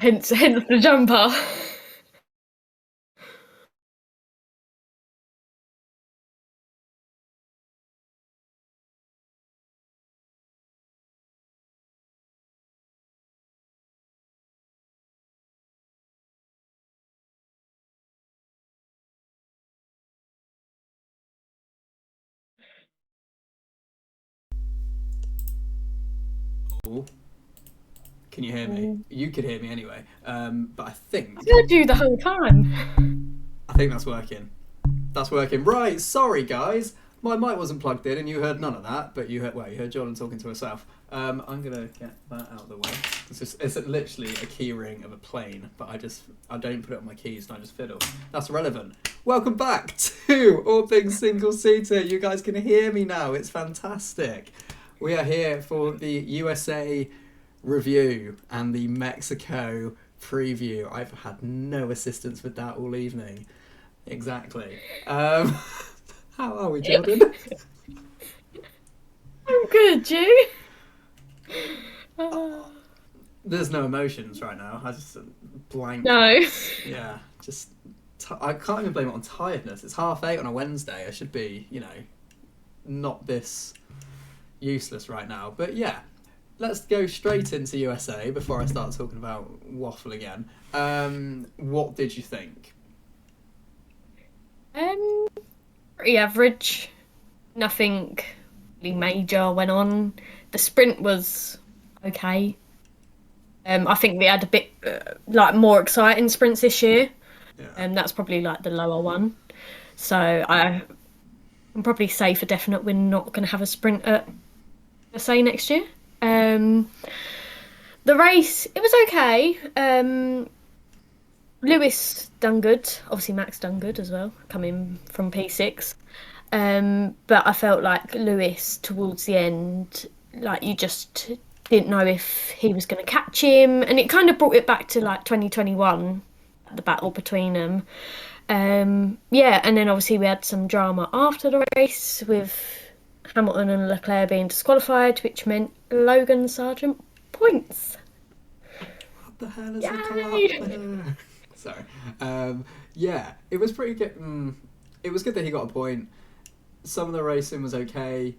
hence the jumper. Oh, can you hear me? You could hear me anyway. But I've heard you the whole time. I think that's working. That's working. Right. Sorry, guys. My mic wasn't plugged in, and you heard none of that. But you heard Jordan talking to herself. I'm gonna get that out of the way. It's literally a key ring of a plane, but I don't put it on my keys and I just fiddle. That's relevant. Welcome back to All Things Single Seater. You guys can hear me now. It's fantastic. We are here for the USA review and the Mexico preview. I've had no assistance with that all evening. Exactly. How are we, Jordan? I'm good, you? Uh, There's no emotions right now. I just blank. no. Yeah, just I can't even blame it on tiredness. It's 8:30 on a Wednesday. I should be, not this useless right now. But yeah, let's go straight into USA before I start talking about waffle again. What did you think? Um, Pretty average. Nothing really major went on. The sprint was okay. I think we had a bit more exciting sprints this year. Yeah. That's probably like the lower one. So I can probably say for definite we're not going to have a sprint at USA next year. The race, it was okay. Lewis done good. Obviously, Max done good as well, coming from P6. But I felt like Lewis towards the end, like you just didn't know if he was going to catch him, and it kind of brought it back to like 2021, the battle between them. Yeah, and then obviously we had some drama after the race with Hamilton and Leclerc being disqualified, which meant Logan Sargent points. What the hell is a Yay! clap? Sorry. Yeah, it was pretty good. It was good that he got a point. Some of the racing was okay.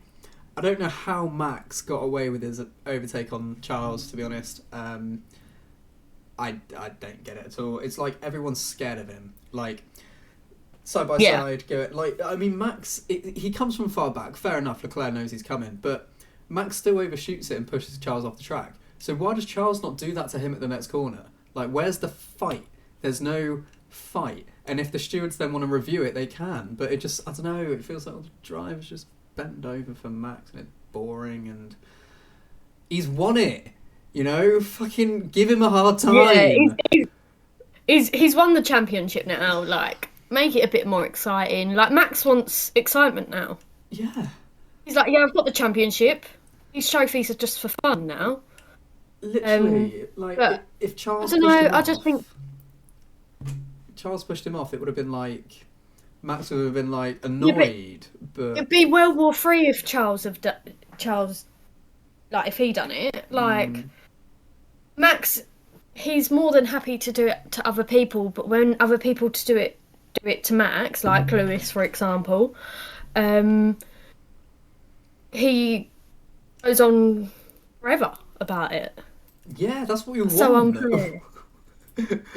I don't know how Max got away with his overtake on Charles, to be honest. I don't get it at all. It's like everyone's scared of him. Like, side by Yeah, side, I mean, Max, he comes from far back. Fair enough, Leclerc knows he's coming. But Max still overshoots it and pushes Charles off the track. So why does Charles not do that to him at the next corner? Like, where's the fight? There's no fight. And if the stewards then want to review it, they can. But it just, I don't know, it feels like the driver's just bent over for Max and it's boring and he's won it. Fucking give him a hard yeah. time. He's won the championship now. Like, make it a bit more exciting. Like Max wants excitement now. Yeah, He's like, yeah, I've got the championship. These trophies are just for fun now. Um, literally. Like, but if I Charles don't pushed know. him I just think, off, it would have been like Max would have been like yeah, but annoyed, but it'd be World War Three if Charles, like, if he done it. Like mm, Max, he's more than happy to do it to other people, but when other people to do it to Max, like Lewis, for example, um, he goes on forever about it. yeah, that's what we So want. unfair.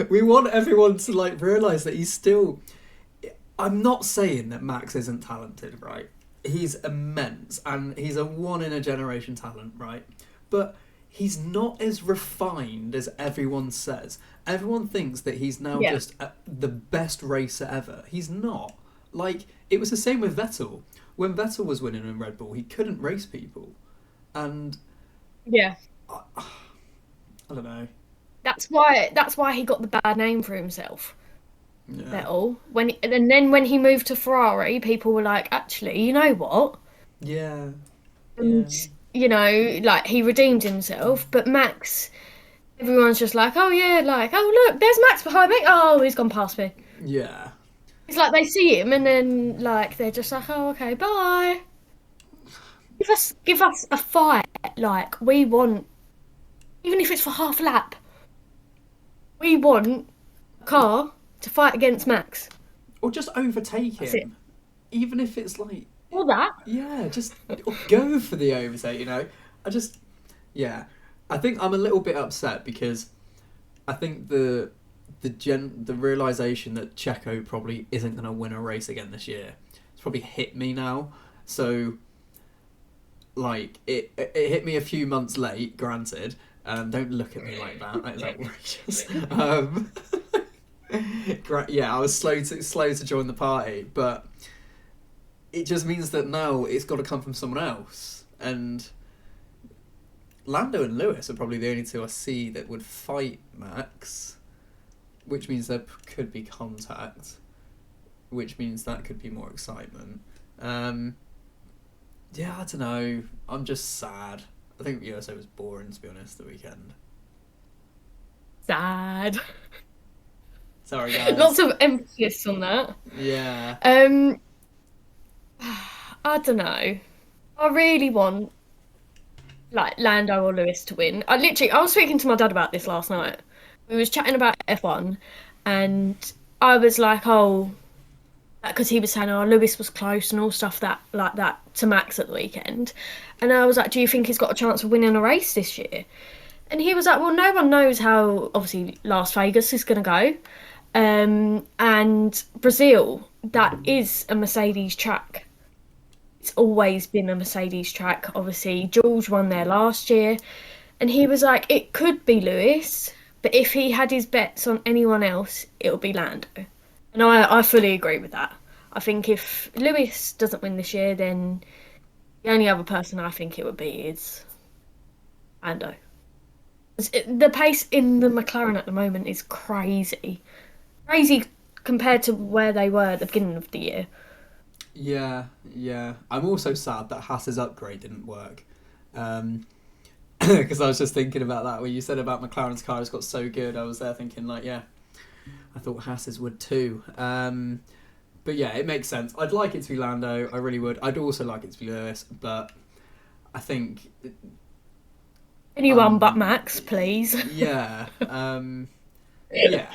We want everyone to like realize that he's still. I'm not saying that Max isn't talented, right? He's immense and he's a one in a generation talent, right? But he's not as refined as everyone says. Everyone thinks that he's now Yeah, just the best racer ever. He's not. Like, it was the same with Vettel. When Vettel was winning in Red Bull, he couldn't race people. And yeah. I don't know. That's why he got the bad name for himself. Yeah. Vettel. And then when he moved to Ferrari, people were like, actually, you know what? Yeah. Yeah. And like he redeemed himself. But Max, everyone's just like, oh yeah, like, oh look, there's Max behind me. Oh, he's gone past me. Yeah. It's like they see him and then like they're just like, oh okay, bye. Give us a fight. Like we want, even if it's for half a lap. We want a car to fight against Max. Or just overtake That's it. him, even if it's like, All that. yeah, just or go for the overtake. I just, yeah, I think I'm a little bit upset because I think the realization that Checo probably isn't going to win a race again this year, it's probably hit me now. So, like, it hit me a few months late. Granted, don't look at me like that. That is outrageous. Yeah, I was slow to join the party, but it just means that now it's got to come from someone else. And Lando and Lewis are probably the only two I see that would fight Max, which means there could be contact, which means that could be more excitement. Yeah, I don't know. I'm just sad. I think USA was boring, to be honest, the weekend. Sad. Sorry, guys. Lots of emphasis on that. Yeah. Um, I don't know. I really want like Lando or Lewis to win. I was speaking to my dad about this last night. We was chatting about F1, and I was like, oh, because he was saying, oh, Lewis was close and all stuff that like that to Max at the weekend, and I was like, do you think he's got a chance of winning a race this year? And he was like, well, no one knows how obviously Las Vegas is going to go, and Brazil, that is a Mercedes track. It's always been a Mercedes track. Obviously, George won there last year, and he was like, it could be Lewis, but if he had his bets on anyone else, it would be Lando. And I fully agree with that. I think if Lewis doesn't win this year, then the only other person I think it would be is Lando. The pace in the McLaren at the moment is crazy. Crazy compared to where they were at the beginning of the year. Yeah, yeah. I'm also sad that Haas's upgrade didn't work. Because I was just thinking about that. When you said about McLaren's car has got so good, I was there thinking, like, yeah, I thought Haas's would too. But yeah, it makes sense. I'd like it to be Lando. I really would. I'd also like it to be Lewis, but I think Anyone but Max, please. yeah, yeah,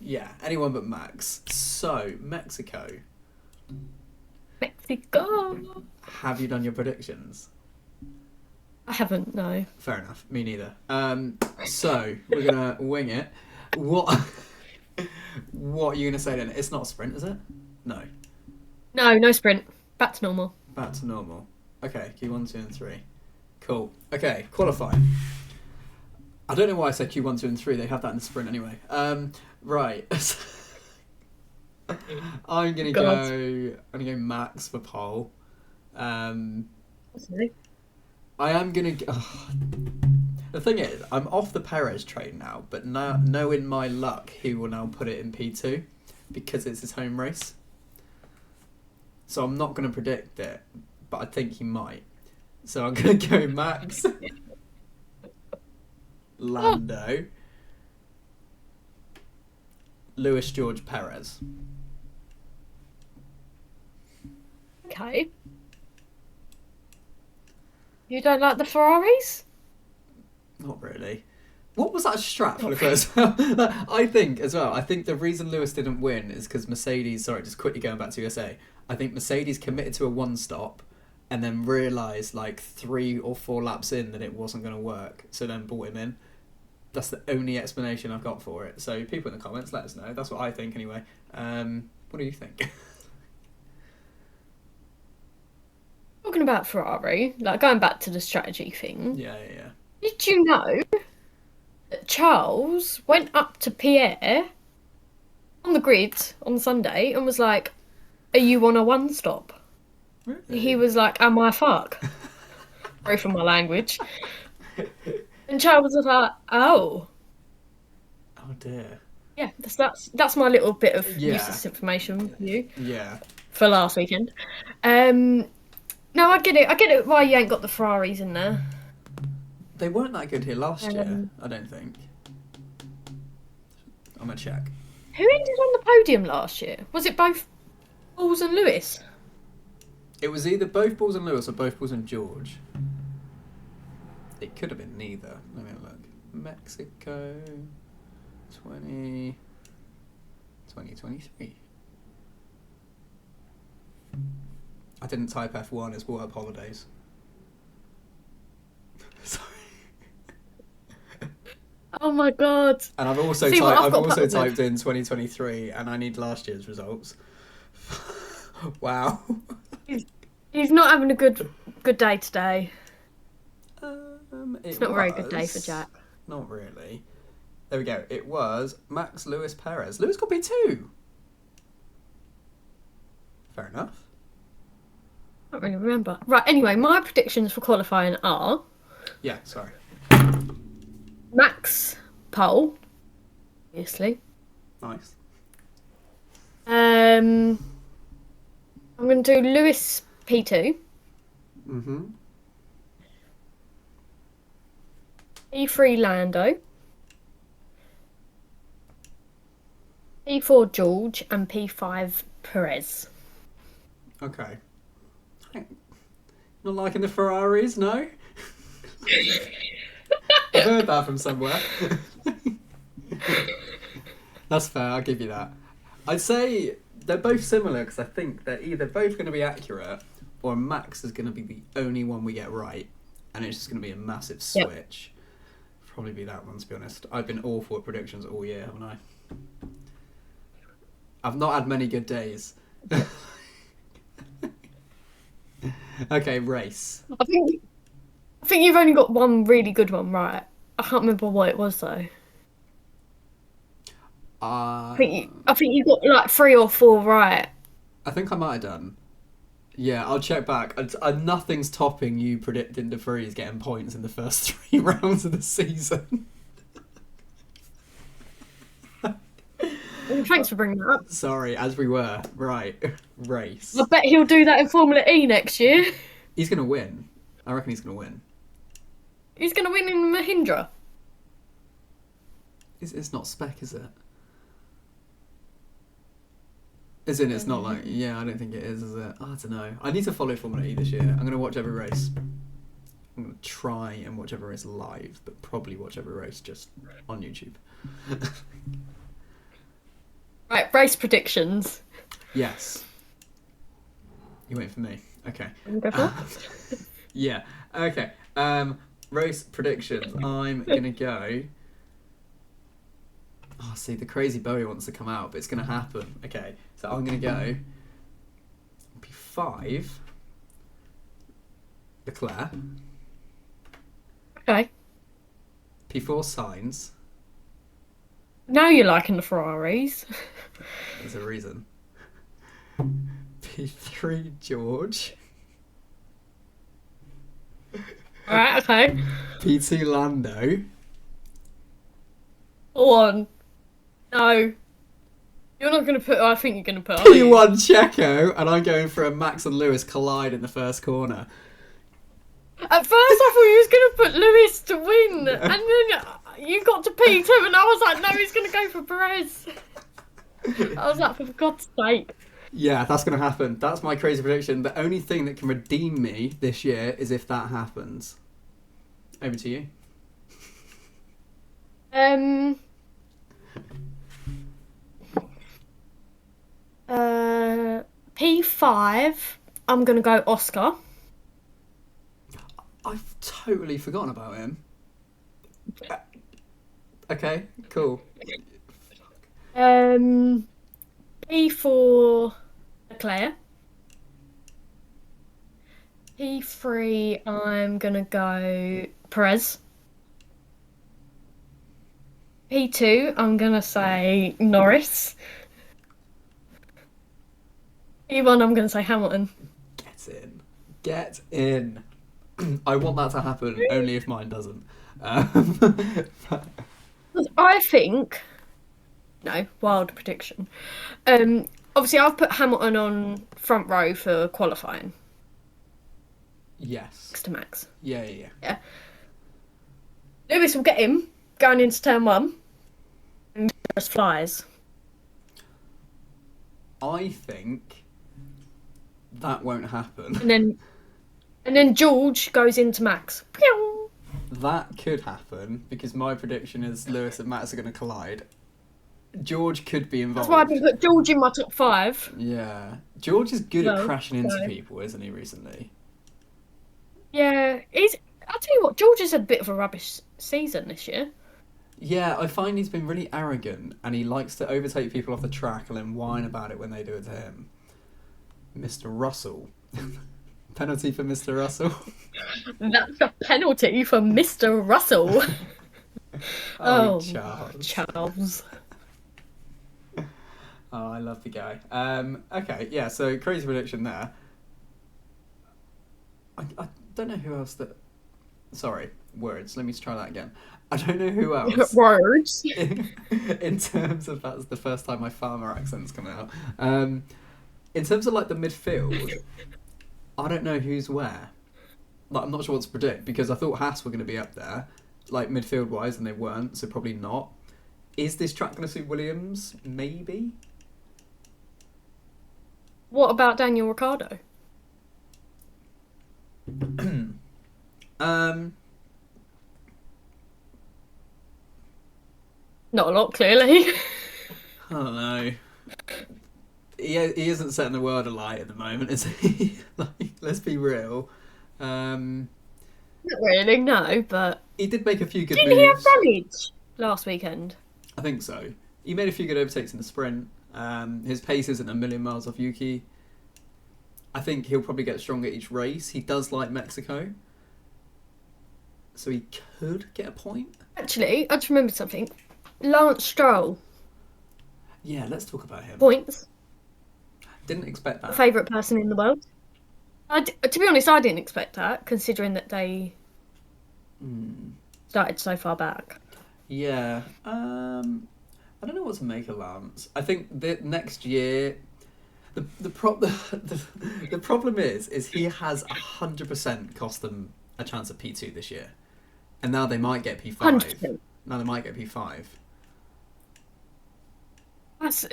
yeah. Anyone but Max. So Mexico. Mexico. Have you done your predictions? I haven't, no. Fair enough. Me neither. So we're gonna wing it. What? What are you gonna say then? It's not a sprint, is it? No. No, no sprint. Back to normal. Back to normal. Okay. Q1, 2, and 3. Cool. Okay. Qualifying. I don't know why I said Q1, 2, and 3. They have that in the sprint anyway. Right. I'm gonna go Max for pole. Okay. I am gonna. The thing is, I'm off the Perez train now, but now knowing my luck, he will now put it in P2 because it's his home race. So I'm not gonna predict it, but I think he might. So I'm gonna go Max, Lando, Lewis, George, Perez. Okay. You don't like the Ferraris? Not really. What was that strap for the first? I think as well. I think the reason Lewis didn't win is because Mercedes. Sorry, just quickly going back to USA. I think Mercedes committed to a one stop, and then realised like 3 or 4 laps in that it wasn't going to work. So then brought him in. That's the only explanation I've got for it. So people in the comments, let us know. That's what I think anyway. What do you think? Talking about Ferrari, like going back to the strategy thing, Yeah, yeah, yeah. did you know that Charles went up to Pierre on the grid on Sunday and was like, are you on a one stop? Really? He was like, am I fuck? Sorry for my language. And Charles was like, oh. Oh dear. Yeah, that's my little bit of Yeah. useless information for you Yeah. for last weekend. No, I get it. I get it why you ain't got the Ferraris in there. They weren't that good here last year, I don't think. I'm gonna check. Who ended on the podium last year? Was it both Balls and Lewis? It was either both Balls and Lewis or both Balls and George. It could have been neither. Let me have a look. Mexico. 2023. I didn't type F1, it's brought up holidays. Sorry. Oh my god. And I've also See what I've got also put up typed in 2023 and I need last year's results. Wow. He's not having a good day today. It's not a very good day for Jack. Not really. There we go. It was Max Lewis Perez. Lewis got P2. Fair enough. I don't really remember. Right, anyway, my predictions for qualifying are Yeah, sorry. Max pole, obviously. Nice. I'm going to do Lewis P2. Mm-hmm. P3 Lando. P4 George and P5 Perez. Okay. Not liking the Ferraris, no? I've heard that from somewhere. That's fair, I'll give you that. I'd say they're both similar because I think they're either both going to be accurate or Max is going to be the only one we get right and it's just going to be a massive switch. Yep. Probably be that one, to be honest. I've been awful at predictions all year, haven't I? I've not had many good days. Okay, race. I think you've only got one really good one right. I can't remember what it was though. I think you got like 3 or 4 right. I think I might have done. Yeah, I'll check back. Nothing's topping you predicting De Vries getting points in the first 3 rounds of the season. Well, thanks for bringing that up. Sorry, as we were. Right, race. I bet he'll do that in Formula E next year. He's going to win. I reckon he's going to win. He's going to win in Mahindra. It's not spec, is it? As in, it's not like... Yeah, I don't think it is it? Oh, I don't know. I need to follow Formula E this year. I'm going to watch every race. I'm going to try and watch every race live, but probably watch every race just on YouTube. Right, race predictions. Yes. You waiting for me? Okay. Go for it. Yeah. Okay. Race predictions. I'm gonna go. Oh, see, the crazy Bowie wants to come out, but it's gonna happen. Okay. So I'm gonna go. P5. Leclerc. Okay. P4 Sainz. Now you're liking the Ferraris. There's a reason. P3 George. Alright, okay. P2 Lando. Go on. No. You're not going to put... I think you're going to put... P1 Checo, and I'm going for a Max and Lewis collide in the first corner. At first I thought you was going to put Lewis to win, and then you got to P2 and I was like, no, he's going to go for Perez. I was like, for God's sake. Yeah, that's going to happen. That's my crazy prediction. The only thing that can redeem me this year is if that happens. Over to you. P5, I'm going to go Oscar. I've totally forgotten about him. Okay, cool. P4 Leclerc. P3 I'm gonna go Perez. P2 I'm gonna say Norris. P1 I'm gonna say Hamilton. Get in. Get in. I want that to happen, only if mine doesn't. I think... No, wild prediction. Obviously, I've put Hamilton on front row for qualifying. Yes. Next to Max. Yeah. Lewis will get him going into turn 1. And just flies. I think that won't happen. And then George goes into Max. Pew! That could happen because my prediction is Lewis and Max are going to collide. George could be That's why I involved. didn't put George in my top five. Yeah, George is good at Well, crashing into so people, isn't he? Recently. yeah, he's. I'll tell you what, George has had a bit of a rubbish season this year. Yeah, I find he's been really arrogant, and he likes to overtake people off the track and then whine about it when they do it to him. Mr. Russell. Penalty for Mr. Russell. That's a penalty for Mr. Russell. Oh, Oh, Charles. Charles. Oh, I love the guy. Okay, yeah, so crazy prediction there. I don't know who else that. Sorry, words. Let me try that again. I don't know who else. Words. In terms of that's the first time my farmer accent's come out. In terms of like the midfield, I don't know who's where. Like, I'm not sure what to predict because I thought Haas were going to be up there, like midfield wise, and they weren't, so probably not. Is this track going to suit Williams? Maybe. What about Daniel Ricciardo? um, Not a lot, clearly. I don't know. He isn't setting the world alight at the moment, is he? Like, let's be real. Not really, no, but He did make a few good didn't he have moves. damage last weekend? I think so. He made a few good overtakes in the sprint. His pace isn't a million miles off Yuki. I think he'll probably get stronger each race. He does like Mexico. So he could get a point. Actually, I just remembered something. Lance Stroll, Yeah, let's talk about him. points, Didn't expect that. favourite person in the world. To be honest, I didn't expect that, considering that they started so far back. Yeah. I don't know what to make of Lance. I think that next year, the problem is he has 100% cost them a chance at P2 this year, and now they might get P5. 100%. Now they might get P5.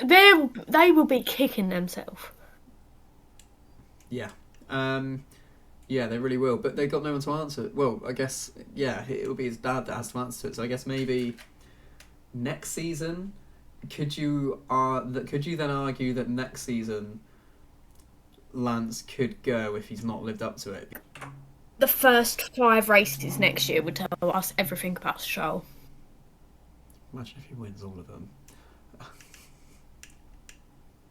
They will be kicking themselves. Yeah. Yeah, they really will. But they've got no one to answer. Well, I guess, yeah, it'll be his dad that has to answer it. So I guess maybe next season, could you then argue that next season Lance could go if he's not lived up to it? The first 5 races next year would tell us everything about Stroll. Imagine if he wins all of them.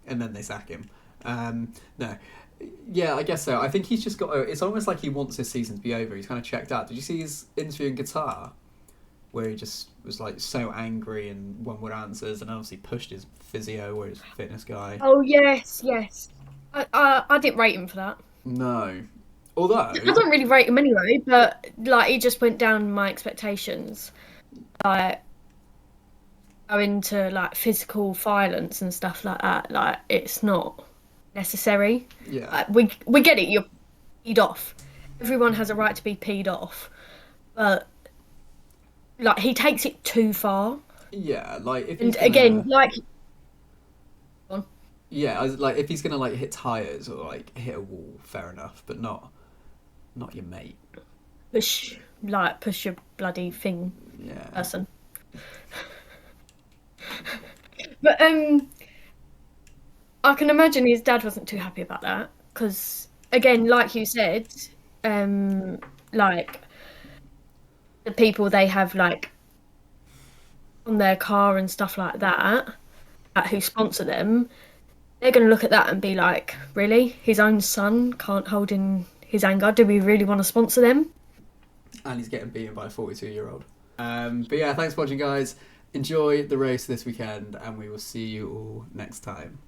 And then they sack him. No. Yeah, I guess so. I think he's just got... It's almost like he wants his season to be over. He's kind of checked out. Did you see his interview in Qatar? Where he just was like so angry and one word answers, and obviously pushed his physio or his fitness guy. Oh, yes. I didn't rate him for that. No. Although... I don't really rate him anyway, but like he just went down my expectations. Like going to like physical violence and stuff like that. Like it's not necessary. Yeah. Like, we get it. You're peed off. Everyone has a right to be peed off, but like he takes it too far. Yeah, like if And he's gonna, again, like yeah, like if he's gonna like hit tires or like hit a wall, fair enough, but not your mate. push your bloody thing, Yeah. person. But I can imagine his dad wasn't too happy about that because, again, like you said, like the people they have like on their car and stuff like that, who sponsor them, they're going to look at that and be like, really? His own son can't hold in his anger? Do we really want to sponsor them? And he's getting beaten by a 42-year-old. But yeah, thanks for watching, guys. Enjoy the race this weekend, and we will see you all next time.